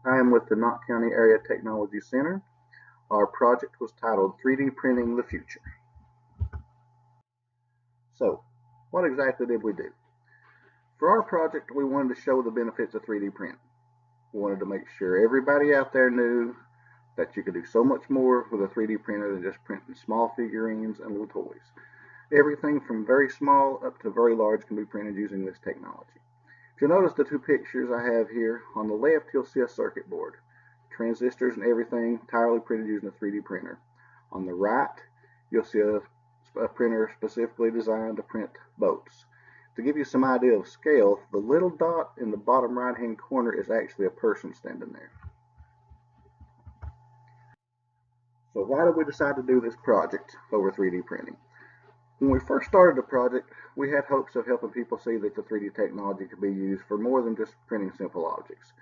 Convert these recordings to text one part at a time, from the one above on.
I am with the Knott County Area Technology Center. Our project was titled 3D Printing the Future. So, what exactly did we do? For our project, we wanted to show the benefits of 3D printing. We wanted to make sure everybody out there knew that you could do so much more with a 3D printer than just printing small figurines and little toys. Everything from very small up to very large can be printed using this technology. If you'll notice the two pictures I have here, on the left you'll see a circuit board, transistors and everything entirely printed using a 3D printer. On the right you'll see a printer specifically designed to print boats. To give you some idea of scale, the little dot in the bottom right hand corner is actually a person standing there. So why did we decide to do this project over 3D printing? When we first started the project, we had hopes of helping people see that the 3D technology could be used for more than just printing simple objects.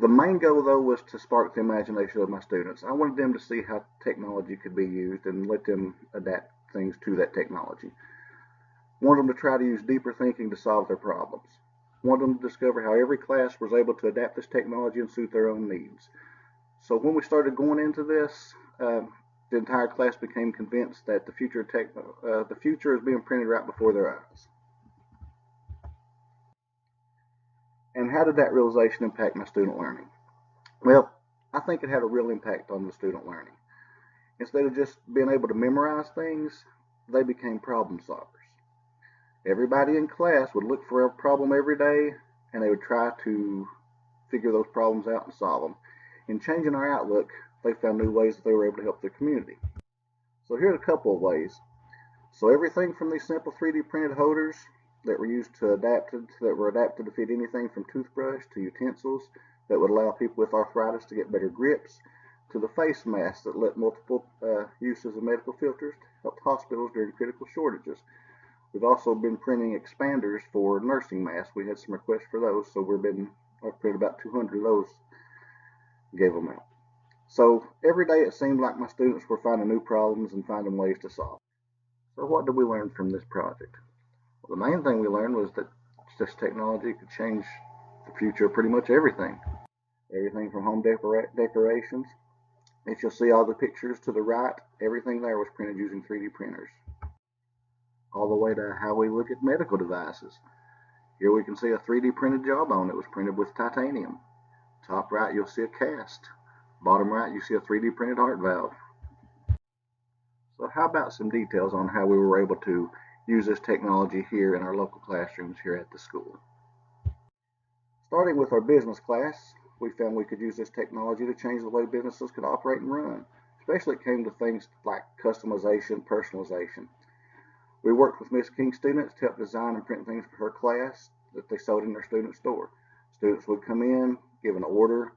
The main goal, though, was to spark the imagination of my students. I wanted them to see how technology could be used and let them adapt things to that technology. I wanted them to try to use deeper thinking to solve their problems. I wanted them to discover how every class was able to adapt this technology and suit their own needs. So when we started going into this, the entire class became convinced that the future is being printed right before their eyes. And how did that realization impact my student learning? Well, I think it had a real impact on the student learning. Instead of just being able to memorize things, they became problem solvers. Everybody in class would look for a problem every day, and they would try to figure those problems out and solve them. In changing our outlook, they found new ways that they were able to help their community. So here's a couple of ways. So everything from these simple 3D printed holders that were adapted to fit anything from toothbrush to utensils that would allow people with arthritis to get better grips, to the face masks that let multiple uses of medical filters to help hospitals during critical shortages. We've also been printing expanders for nursing masks. We had some requests for those, so I've printed about 200 of those, gave them out. So every day it seemed like my students were finding new problems and finding ways to solve. So what did we learn from this project? Well, the main thing we learned was that this technology could change the future of pretty much everything. Everything from home decorations. If you'll see all the pictures to the right, everything there was printed using 3D printers. All the way to how we look at medical devices. Here we can see a 3D printed jawbone that was printed with titanium. Top right, you'll see a cast. Bottom right, you see a 3D printed heart valve. So how about some details on how we were able to use this technology here in our local classrooms here at the school? Starting with our business class, we found we could use this technology to change the way businesses could operate and run, especially when it came to things like customization, personalization. We worked with Miss King's students to help design and print things for her class that they sold in their student store. Students would come in, give an order,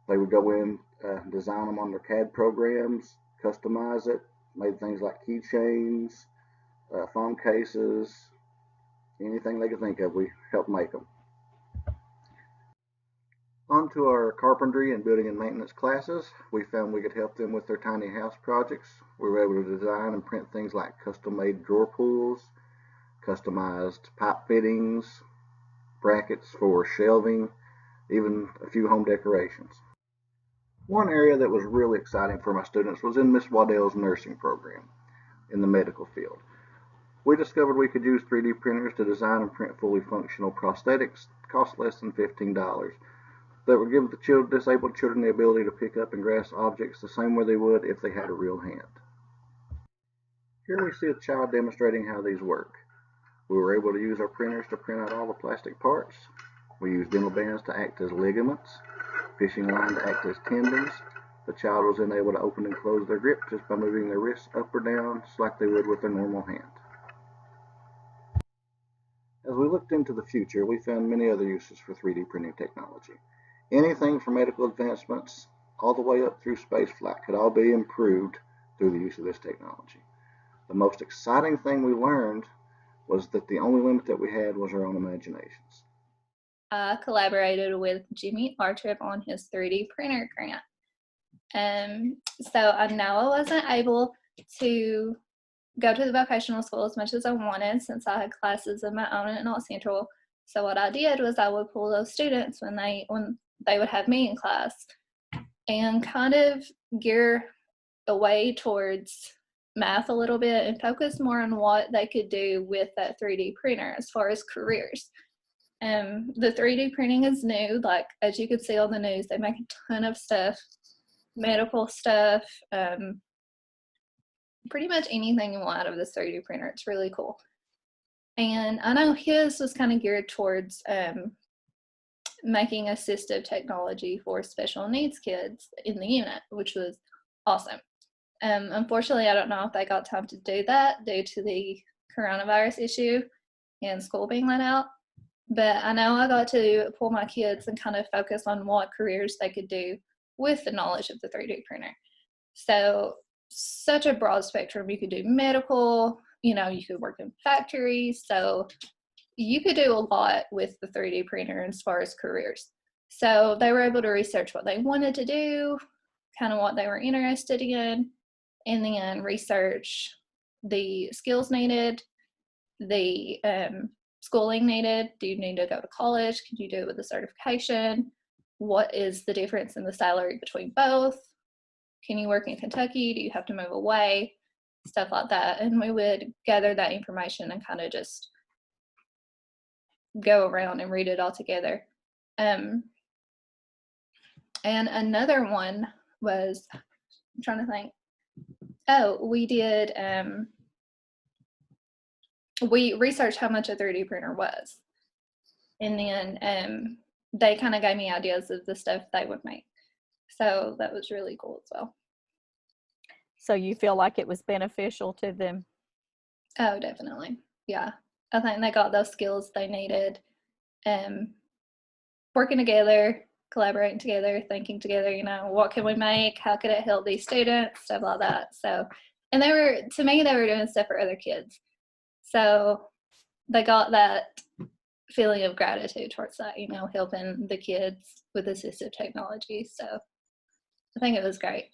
they would go in, design them on their CAD programs, customize it, made things like keychains, phone cases, anything they could think of, we helped make them. On to our carpentry and building and maintenance classes, we found we could help them with their tiny house projects. We were able to design and print things like custom-made drawer pulls, customized pipe fittings, brackets for shelving, even a few home decorations. One area that was really exciting for my students was in Miss Waddell's nursing program in the medical field. We discovered we could use 3D printers to design and print fully functional prosthetics, cost less than $15, that would give the disabled children the ability to pick up and grasp objects the same way they would if they had a real hand. Here we see a child demonstrating how these work. We were able to use our printers to print out all the plastic parts. We used dental bands to act as ligaments, fishing line to act as tendons. The child was then able to open and close their grip just by moving their wrists up or down, just like they would with their normal hand. As we looked into the future, we found many other uses for 3D printing technology. Anything from medical advancements all the way up through spaceflight could all be improved through the use of this technology. The most exciting thing we learned was that the only limit that we had was our own imaginations. I collaborated with Jimmy Artrip on his 3D printer grant. So I know I wasn't able to go to the vocational school as much as I wanted since I had classes of my own at North Central. So what I did was I would pull those students when they would have me in class and kind of gear away towards math a little bit and focus more on what they could do with that 3D printer as far as careers. The 3D printing is new, like as you could see on the news, they make a ton of stuff, medical stuff, pretty much anything you want out of this 3D printer. It's really cool. And I know his was kind of geared towards making assistive technology for special needs kids in the unit, which was awesome. Unfortunately, I don't know if they got time to do that due to the coronavirus issue and school being let out. But I know I got to pull my kids and kind of focus on what careers they could do with the knowledge of the 3D printer. So such a broad spectrum. You could do medical, you know, you could work in factories. So you could do a lot with the 3D printer as far as careers. So they were able to research what they wanted to do, kind of what they were interested in, and then research the skills needed, the schooling needed. Do you need to go to college? Can you do it with a certification? What is the difference in the salary between both? Can you work in Kentucky? Do you have to move away? Stuff like that. And we would gather that information and kind of just go around and read it all together. And another one was, I'm trying to think. Oh, we did, we researched how much a 3D printer was. And then they kind of gave me ideas of the stuff they would make. So that was really cool as well. So you feel like it was beneficial to them? Oh, definitely. Yeah. I think they got those skills they needed. Working together, collaborating together, thinking together, you know, what can we make? How could it help these students? Stuff like that. So, and they were, to me, they were doing stuff for other kids. So they got that feeling of gratitude towards that, you know, helping the kids with assistive technology. So I think it was great.